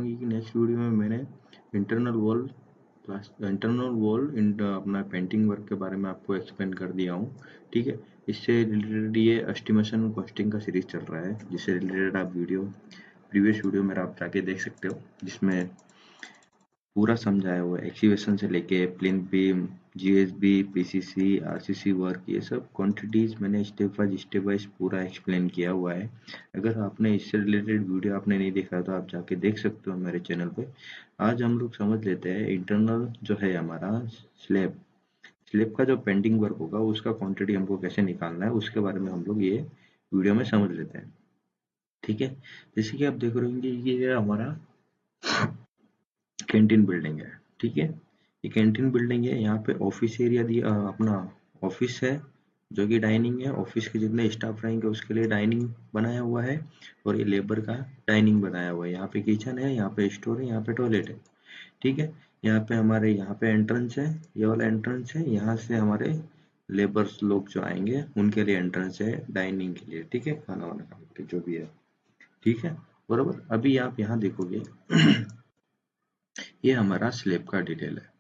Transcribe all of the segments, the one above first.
होंगी कि next video में मैंने इंटरनल वॉल अपना पेंटिंग वर्क के बारे में आपको एक्सप्लेन कर दिया हूँ। ठीक है, इससे रिलेटेड ये एस्टिमेशन कॉस्टिंग का सीरीज चल रहा है, जिससे रिलेटेड आप प्रीवियस वीडियो मेरा आप जाके देख सकते हो, जिसमें पूरा समझाया हुआ है एक्सीवेशन से लेके plain beam, GSB, PCC, RCC work, ये सब क्वांटिटीज मैंने स्टेप वाइज पूरा एक्सप्लेन किया हुआ है। अगर आपने इससे रिलेटेड वीडियो आपने नहीं देखा तो आप जाके देख सकते हो मेरे चैनल पे। आज हम लोग समझ लेते हैं इंटरनल जो है हमारा स्लेब का जो पेंटिंग वर्क होगा उसका क्वांटिटी हमको कैसे निकालना है, उसके बारे में हम लोग ये वीडियो में समझ लेते हैं। ठीक है, जैसे कि आप देख रहे होंगे ये हमारा कैंटीन बिल्डिंग है। ठीक है, ये कैंटीन बिल्डिंग है, यहाँ पे ऑफिस एरिया दिया अपना ऑफिस है, जो कि डाइनिंग है। ऑफिस के जितने स्टाफ रहेंगे उसके लिए डाइनिंग बनाया हुआ है, और ये लेबर का डाइनिंग बनाया हुआ है। यहाँ पे किचन है, यहाँ पे स्टोर है, यहाँ पे टॉयलेट है। ठीक है, यहाँ पे हमारे यहाँ पे एंट्रेंस है, ये वाला एंट्रेंस है, यहाँ से हमारे लेबर्स लोग जो आएंगे उनके लिए एंट्रेंस है डाइनिंग के लिए। ठीक है, खाना वाना खाने के लिए जो भी है। ठीक है, बरोबर। अभी आप यहाँ देखोगे ये हमारा स्लेब का डिटेल है।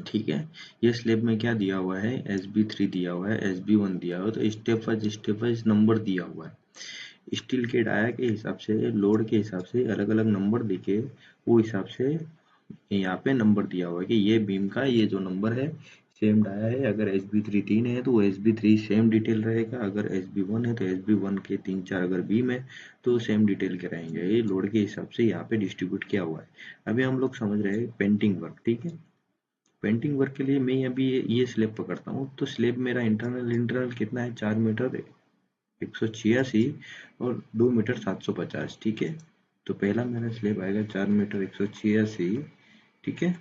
ठीक है, ये स्लेब में क्या दिया हुआ है, SB3 दिया हुआ है, SB1 दिया हुआ है, तो स्टेप वाइज नंबर दिया हुआ है। स्टील के डाया के हिसाब से, लोड के हिसाब से अलग अलग नंबर देके वो हिसाब से यहाँ पे नंबर दिया हुआ है कि ये बीम का ये जो नंबर है सेम डाया है। अगर SB3 3 है तो वो SB3 सेम डिटेल रहेगा, अगर SB1 है तो SB1 के 3 4 अगर बीम है तो सेम डिटेल के रहेंगे। ये लोड के हिसाब से यहाँ पे डिस्ट्रीब्यूट किया हुआ है। अभी हम लोग समझ रहे हैं पेंटिंग वर्क। ठीक है, पेंटिंग वर्क के लिए मैं अभी ये स्लेब पकड़ता हूँ, तो स्लेब मेरा इंटरनल कितना है, 4 मीटर 186 और 2 मीटर 750। ठीक है, तो पहला मेरा स्लेब आएगा 4 मीटर 186। ठीक है,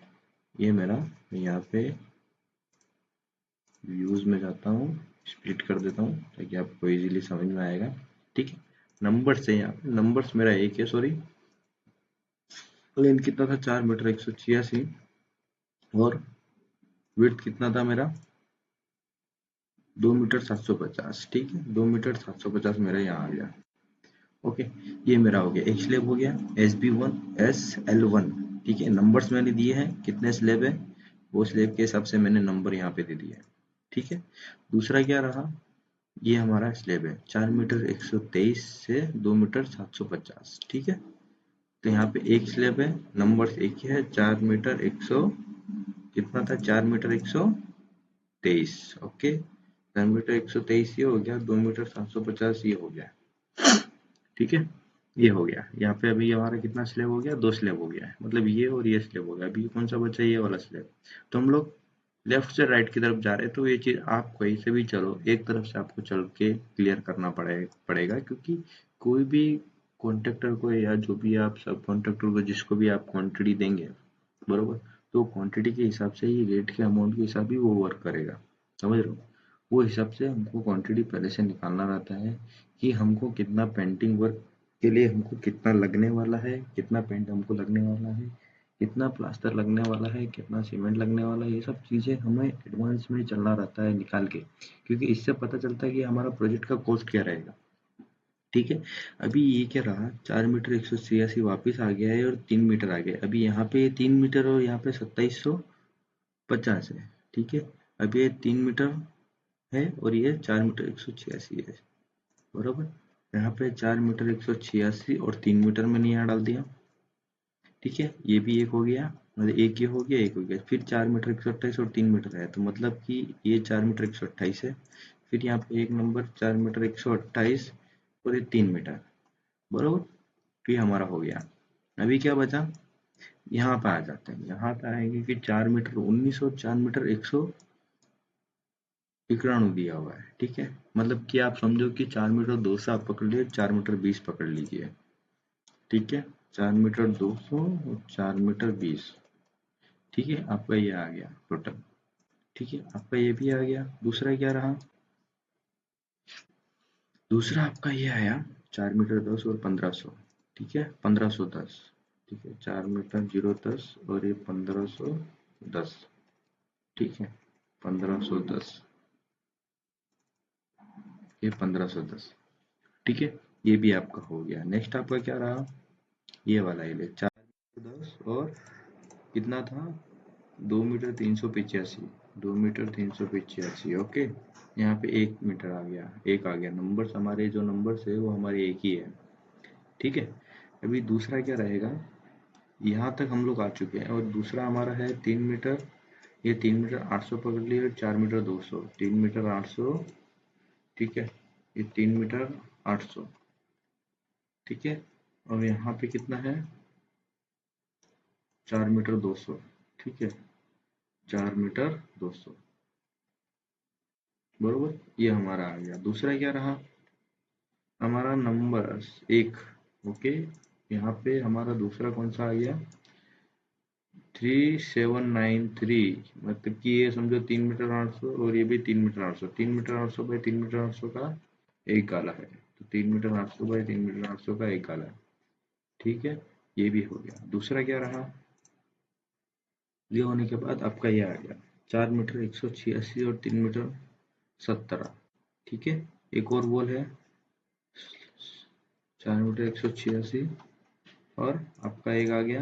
ये मेरा यहाँ पे व्यूज में जाता हूँ, स्प्लिट कर देता हूँ ताकि आपको इजीली समझ में आएगा। ठीक है, नंबर्स है, यहाँ पे नंबर्स मेरा एक है, सॉरी। लेंथ कितना था, 4 मीटर 186, और विड्थ कितना था मेरा, 2 मीटर 750। ठीक है, 2 मीटर 750 मेरा यहाँ आ गया। ओके, ये मेरा हो गया, एक स्लेब हो गया SB1 SL1। ठीक है, नंबर्स मैंने दिए हैं, कितने स्लेब है वो स्लेब के हिसाब से मैंने नंबर यहाँ पे दे दिया है। ठीक है, दूसरा क्या रहा, ये हमारा स्लेब है 4 मीटर 123 से 2 मीटर 750। ठीक है, तो यहाँ पे एक स्लेब है, नंबर एक ही है, 4 मीटर 100 कितना था, 4 मीटर 123। ओके, 4 मीटर 123 ये हो गया, 2 मीटर 750 ये हो गया। ठीक है, ये हो गया। यहाँ पे अभी हमारा कितना स्लेब हो गया, 2 स्लेब हो गया है, मतलब ये और ये स्लेब हो गया। अभी कौन सा बचा, ये वाला स्लेब। तो हम लोग लेफ्ट से राइट की तरफ जा रहे हैं, तो ये चीज आप कहीं से भी चलो, एक तरफ से आपको चल के क्लियर करना पड़ेगा, क्योंकि कोई भी कॉन्ट्रैक्टर को या जो भी आप सब कॉन्ट्रैक्टर को जिसको भी आप क्वांटिटी देंगे, बरोबर, तो क्वांटिटी के हिसाब से ही, रेट के अमाउंट के हिसाब ही वो वर्क करेगा। समझ रहे हो, वो हिसाब से हमको क्वांटिटी पहले से निकालना रहता है कि हमको कितना पेंटिंग वर्क के लिए हमको कितना लगने वाला है, कितना पेंट हमको लगने वाला है, कितना प्लास्टर लगने वाला है, कितना सीमेंट लगने वाला है। ये सब चीज़ें हमें एडवांस में चलना रहता है निकाल के, क्योंकि इससे पता चलता है कि हमारा प्रोजेक्ट का कॉस्ट क्या रहेगा। ठीक है, अभी ये क्या रहा, 4 मीटर 186 वापिस आ गया है और 3 मीटर आ गया। अभी यहाँ पे 3 मीटर और यहाँ पे 2750 है। ठीक है, अभी ये 3 मीटर है और ये 4 मीटर 186 है, बरोबर। यहाँ पे 4 मीटर 186 और 3 मीटर मैंने यहाँ डाल दिया। ठीक है, ये भी एक हो गया, मतलब एक ये हो गया, एक हो गया। फिर 4 मीटर 128 और 3 मीटर है, तो मतलब कि ये 4 मीटर 128 है। फिर यहाँ पे एक नंबर 4 मीटर 128 और ये 3 मीटर, बरोबर। तो ये हमारा हो गया। अभी क्या बचा, यहाँ पे आ जाते हैं। यहाँ पे आएंगे कि 4 मीटर 19 और 4 मीटर 191 दिया हुआ है। ठीक है, मतलब कि आप समझो कि 4 मीटर 200 आप पकड़ लीजिए, 4 मीटर 20 पकड़ लीजिए। ठीक है, 4 मीटर 200 और 4 मीटर 20। ठीक है, आपका ये आ गया टोटल। ठीक है, आपका ये भी आ गया। दूसरा क्या रहा, दूसरा आपका ये आया 4 मीटर 10 और 1500। ठीक है, 1510। ठीक है, 4 मीटर 010 और ये 1510। ठीक है, 1510, ये 1510। ठीक है, ये भी आपका हो गया। नेक्स्ट आपका क्या रहा, ये वाला, ये ले 10 और कितना था, 2 मीटर 385, 2 मीटर 385। ओके, यहाँ पे 1 मीटर आ गया, एक आ गया। नंबर्स हमारे जो नंबर्स है वो हमारे एक ही है। ठीक है, अभी दूसरा क्या रहेगा, यहाँ तक हम लोग आ चुके हैं और दूसरा हमारा है 3 मीटर, ये 3 मीटर 800 पकड़ लिए, 4 मीटर 200, 3 मीटर 800। ठीक है, ये 3 मीटर 800। ठीक है, और यहाँ पे कितना है, 4 मीटर 200। ठीक है, 4 मीटर 200, बरोबर, ये हमारा आ गया। दूसरा क्या रहा हमारा, नंबर एक। ओके, यहाँ पे हमारा दूसरा कौन सा आ गया, 3793। मतलब कि ये समझो 3 मीटर 800 और ये भी 3 मीटर 800, 3 मीटर 800 बाई 3 मीटर 800 का एक गाला है, तो 3 मीटर 800 बाई 3 मीटर 800 का एक गाला है। ठीक है, ये भी हो गया। दूसरा क्या रहा, ये होने के बाद आपका ये आ गया 4 मीटर 186 और 3 मीटर 17। ठीक है, एक और बॉल है 4 मीटर 186 और आपका एक आ गया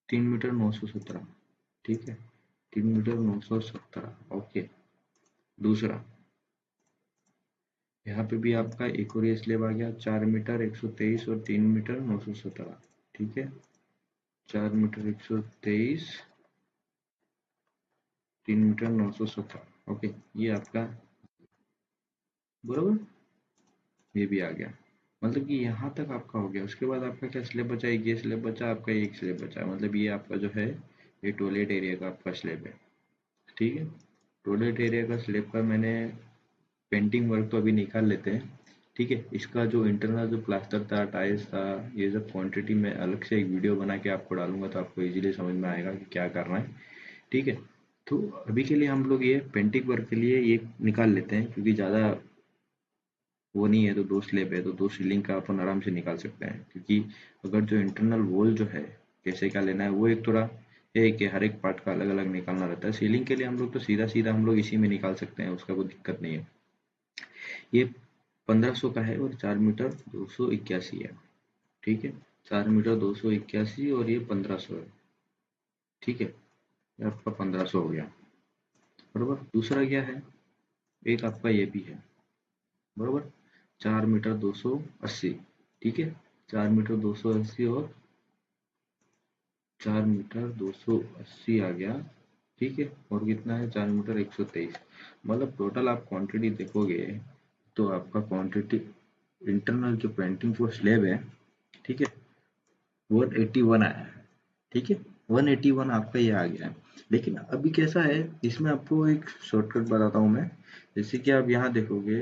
3 मीटर 917। ठीक है, 3 मीटर 917। ओके, दूसरा यहाँ पे भी आपका एक और ये स्लेब आ गया 4 मीटर 123 और 3 मीटर 917। ठीक है, 4 मीटर 123, 3 मीटर 917। ओके, ये आपका बरोबर, ये भी आ गया। मतलब कि यहाँ तक आपका हो गया। उसके बाद आपका क्या स्लेब बचा, एक ये स्लेब बचा आपका, एक स्लेब बचा। मतलब ये आपका जो है ये टॉयलेट एरिया का आपका स्लेब है। ठीक है, टॉयलेट एरिया का स्लेब का मैंने पेंटिंग वर्क तो अभी निकाल लेते हैं। ठीक है, इसका जो इंटरनल जो प्लास्टर था, टाइल्स था, ये सब क्वांटिटी में अलग से एक वीडियो बना के आपको डालूंगा, तो आपको इजीली समझ में आएगा कि क्या करना है। ठीक है, तो अभी के लिए हम लोग ये पेंटिंग वर्क के लिए ये निकाल लेते हैं, क्योंकि ज़्यादा वो नहीं है, तो दो स्लेब है तो दो सीलिंग का अपन आराम से निकाल सकते हैं। क्योंकि अगर जो इंटरनल वॉल जो है कैसे क्या लेना है, वो एक थोड़ा है कि हर एक पार्ट का अलग अलग निकालना रहता है। सीलिंग के लिए हम लोग तो सीधा सीधा हम लोग इसी में निकाल सकते हैं, उसका कोई दिक्कत नहीं है। ये 1500 का है और 4 मीटर 281 है। ठीक है, 4 मीटर 281 और ये 1500 है। ठीक है, ये आपका 1500 हो गया, बरोबर। दूसरा क्या है, एक आपका ये भी है, बरोबर, 4 मीटर 280। ठीक है, 4 मीटर 280 और 4 मीटर 280 आ गया। ठीक है, और कितना है, 4 मीटर 123। मतलब टोटल आप क्वांटिटी देखोगे तो आपका क्वांटिटी इंटरनल जो पेंटिंग फॉर स्लेब है, ठीक है, 181 आया है। ठीक है, 181 आपका ये आ गया है। लेकिन अभी कैसा है, इसमें आपको एक शॉर्टकट बताता हूँ मैं। जैसे कि आप यहाँ देखोगे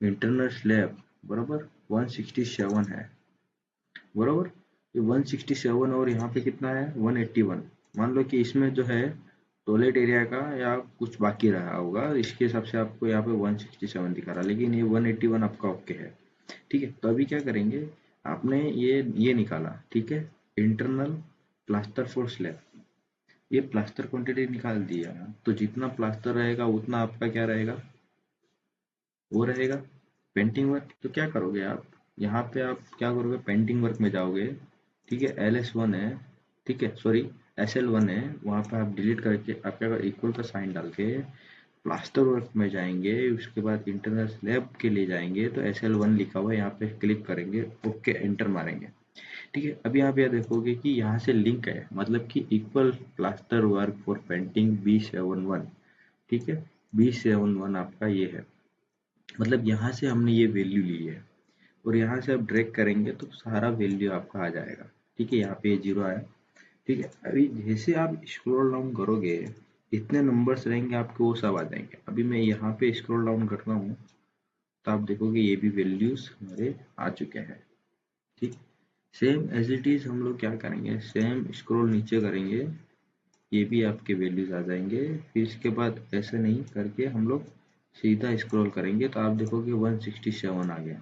इंटरनल स्लैब बराबर 167 है, बराबर। ये 167 और यहाँ पे कितना है 181। मान लो कि इसमें जो है टॉयलेट एरिया का या कुछ बाकी रहा होगा, इसके हिसाब से आपको यहाँ पे 167 दिखा रहा है, लेकिन ये 181 आपका ओके है। ठीक है, तो अभी क्या करेंगे, आपने ये निकाला, ठीक है, इंटरनल प्लास्टर फॉर स्लैब, ये प्लास्टर क्वांटिटी निकाल दिया, तो जितना प्लास्टर रहेगा उतना आपका क्या रहेगा, वो रहेगा पेंटिंग वर्क। तो क्या करोगे आप, यहाँ पे आप क्या करोगे, पेंटिंग वर्क में जाओगे। ठीक है, LS1 है, ठीक है, सॉरी SL1 है, वहाँ पे आप डिलीट करके आप क्या कर, इक्वल का साइन डाल के प्लास्टर वर्क में जाएंगे। उसके बाद इंटरनल स्लैब के लिए जाएंगे तो SL1 लिखा हुआ है, यहाँ पे क्लिक करेंगे, ओके एंटर मारेंगे। ठीक है, अभी आप यह देखोगे कि यहाँ से लिंक है, मतलब कि equal plaster work for painting B71। ठीक है, B71 आपका ये है, मतलब यहाँ से हमने ये वैल्यू ली है और यहाँ से आप ड्रैग करेंगे तो सारा वैल्यू आपका आ जाएगा। ठीक है, यहाँ पे 0 आया। ठीक है, अभी जैसे आप स्क्रॉल डाउन करोगे इतने नंबर्स रहेंगे आपके, वो सब आ जाएंगे। अभी मैं यहाँ पे स्क्रॉल डाउन कर रहा हूँ तो आप देखोगे ये भी वैल्यूज हमारे आ चुके हैं। ठीक, सेम एज इट इज हम लोग क्या करेंगे, सेम स्क्रॉल नीचे करेंगे, ये भी आपके वैल्यूज आ जाएंगे। फिर इसके बाद ऐसे नहीं करके हम लोग सीधा स्क्रॉल करेंगे तो आप देखोगे 167 आ गया।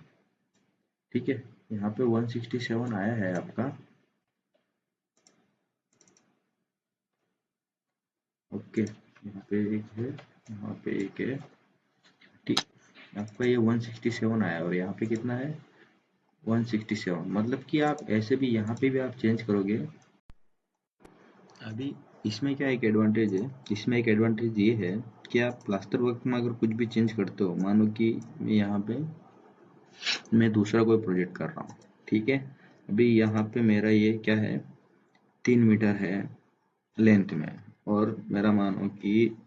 ठीक है, यहाँ पे 167 आया है आपका। ओके, यहाँ पे एक है, यहाँ पे एक है। ठीक, आपका ये 167 आया और यहाँ पे कितना है 167, मतलब कि आप ऐसे भी यहाँ पे भी आप चेंज करोगे। अभी इसमें क्या एक एडवांटेज है, इसमें एक एडवांटेज ये है कि आप प्लास्टर वर्क में अगर कुछ भी चेंज करते हो, मानो कि मैं यहाँ पे मैं दूसरा कोई प्रोजेक्ट कर रहा हूँ, ठीक है। अभी यहाँ पे मेरा ये क्या है, 3 मीटर है लेंथ में, और मेरा मानो कि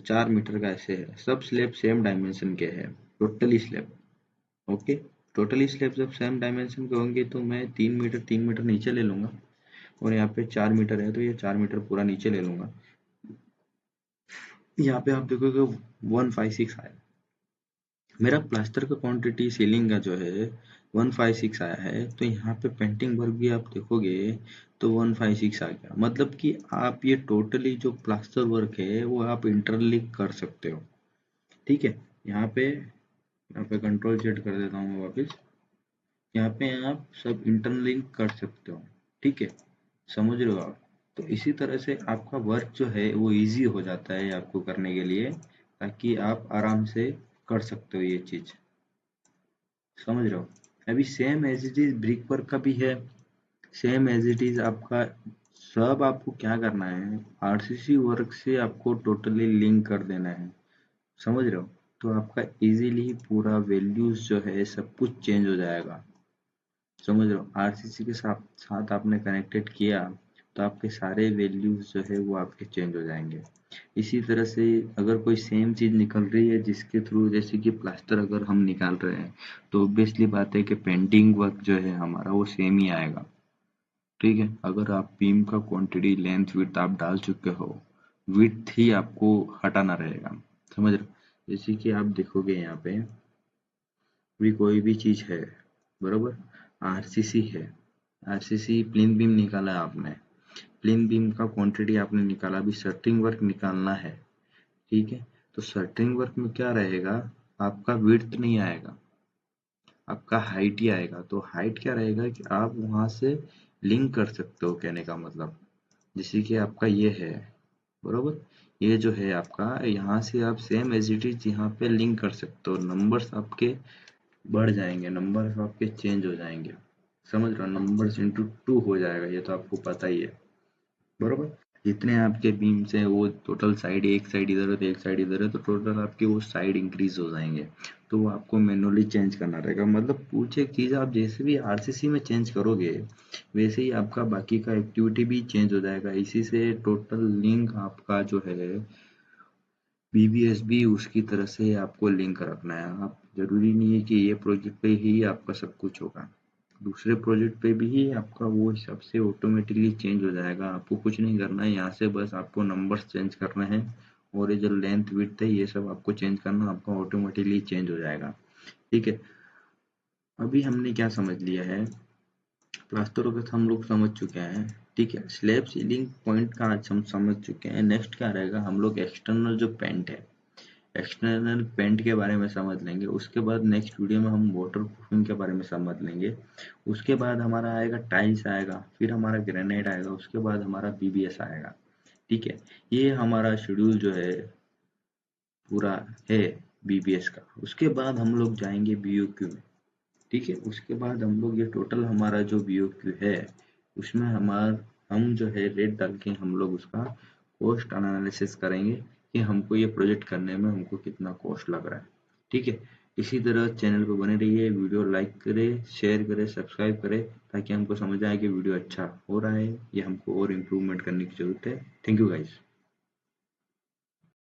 4 मीटर का ऐसे है, सब स्लैब सेम डायमेंशन के है, totally slab. Okay, totally slab जब सेम डायमेंशन के होंगे तो मैं 3 मीटर नीचे ले लूंगा, और यहाँ पे 4 मीटर है तो ये 4 मीटर पूरा नीचे ले लूंगा। यहाँ पे आप देखोगे 156 आया मेरा प्लास्टर का क्वांटिटी सीलिंग का जो है 156 आया है। तो यहाँ पे पेंटिंग वर्क भी आप देखोगे तो 156 आ गया, मतलब कि आप ये टोटली जो प्लास्टर वर्क है वो आप इंटरलिंक कर सकते हो, ठीक है। यहाँ पे कंट्रोल जेड कर देता हूँ मैं वापस। यहाँ पे आप सब इंटरलिंक कर सकते हो, ठीक है, समझ रहे हो आप। तो इसी तरह से आपका वर्क जो है वो इजी हो जाता है आपको करने के लिए, ताकि आप आराम से कर सकते हो ये चीज, समझ रहे हो। अभी same as it is brick work का भी है, सेम एज इट इज आपका। सब आपको क्या करना है, आरसीसी वर्क से आपको टोटली लिंक कर देना है, समझ रहे हो। तो आपका इजीली पूरा वैल्यूज जो है सब कुछ चेंज हो जाएगा, समझ रहे हो। आरसीसी के साथ साथ आपने कनेक्टेड किया तो आपके सारे वैल्यूज जो है वो आपके चेंज हो जाएंगे। इसी तरह से अगर कोई सेम चीज निकल रही है जिसके थ्रू, जैसे कि प्लास्टर अगर हम निकाल रहे हैं, तो ऑब्वियसली बात है कि पेंटिंग वर्क जो है हमारा वो सेम ही आएगा, ठीक है। अगर आप बीम का क्वांटिटी लेंथ विड्थ आप डाल चुके हो, विड्थ ही आपको हटाना रहेगा, समझ रहे हो। जैसे कि आप देखोगे यहाँ पे भी कोई भी चीज है, बरोबर, आरसीसी है, आरसीसी प्लेन बीम निकाला है आपने, प्लेन बीम का क्वांटिटी आपने निकाला, अभी शटरिंग वर्क निकालना है, ठीक है। तो शटरिंग वर्क में क्या रहेगा, आपका विड्थ नहीं आएगा, आपका हाइट ही आएगा। तो हाइट क्या रहेगा कि आप वहां से लिंक कर सकते हो, कहने का मतलब जैसे कि आपका ये है, बरोबर, ये जो है आपका, यहाँ से आप सेम एज इट इज यहाँ पे लिंक कर सकते हो, नंबर्स आपके बढ़ जाएंगे, नंबर्स आपके चेंज हो जाएंगे, समझ रहे हो, नंबर्स इंटू 2 हो जाएगा, ये तो आपको पता ही है, बरोबर। जितने आपके बीम्स हैं वो टोटल साइड, एक साइड इधर है तो एक साइड इधर है, तो टोटल आपके वो साइड इंक्रीज हो जाएंगे। तो वो आपको मैनुअली चेंज करना रहेगा, मतलब कुछ एक चीज आप जैसे भी आरसीसी में चेंज करोगे वैसे ही आपका बाकी का एक्टिविटी भी चेंज हो जाएगा। इसी से टोटल लिंक आपका जो है बीबीएस भी उसकी तरह से आपको लिंक रखना है। आप जरूरी नहीं है कि ये प्रोजेक्ट पे ही आपका सब कुछ होगा, दूसरे प्रोजेक्ट पे भी आपका वो हिसाब से ऑटोमेटिकली चेंज हो जाएगा। आपको कुछ नहीं करना है, यहाँ से बस आपको नंबर्स चेंज करना है, और ये जो लेंथ विड्थ है ये सब आपको चेंज करना, आपका ऑटोमेटिकली चेंज हो जाएगा, ठीक है। अभी हमने क्या समझ लिया है, प्लास्टर वर्क हम लोग समझ चुके हैं, ठीक है। स्लैब सीलिंग पॉइंट का आज हम समझ चुके हैं। नेक्स्ट क्या रहेगा, हम लोग एक्सटर्नल जो पेंट है, एक्सटर्नल पेंट के बारे में समझ लेंगे। उसके बाद नेक्स्ट वीडियो में हम वाटर प्रूफिंग के बारे में समझ लेंगे। उसके बाद हमारा आएगा टाइल्स आएगा, फिर हमारा ग्रेनाइट आएगा, उसके बाद हमारा बीबीएस आएगा, ठीक है। ये हमारा शेड्यूल जो है पूरा है बीबीएस का। उसके बाद हम लोग जाएंगे बीओक्यू में, ठीक है। उसके बाद हम लोग ये टोटल हमारा जो बीओक्यू है उसमें हम जो है रेट डाल के हम लोग उसका कॉस्ट एनालिसिस करेंगे कि हमको ये प्रोजेक्ट करने में हमको कितना कॉस्ट लग रहा है, ठीक है। इसी तरह चैनल पे बने रहिए, वीडियो लाइक करें, शेयर करें, सब्सक्राइब करें, ताकि हमको समझ आए कि वीडियो अच्छा हो रहा है या हमको और इम्प्रूवमेंट करने की जरूरत है। Thank you guys.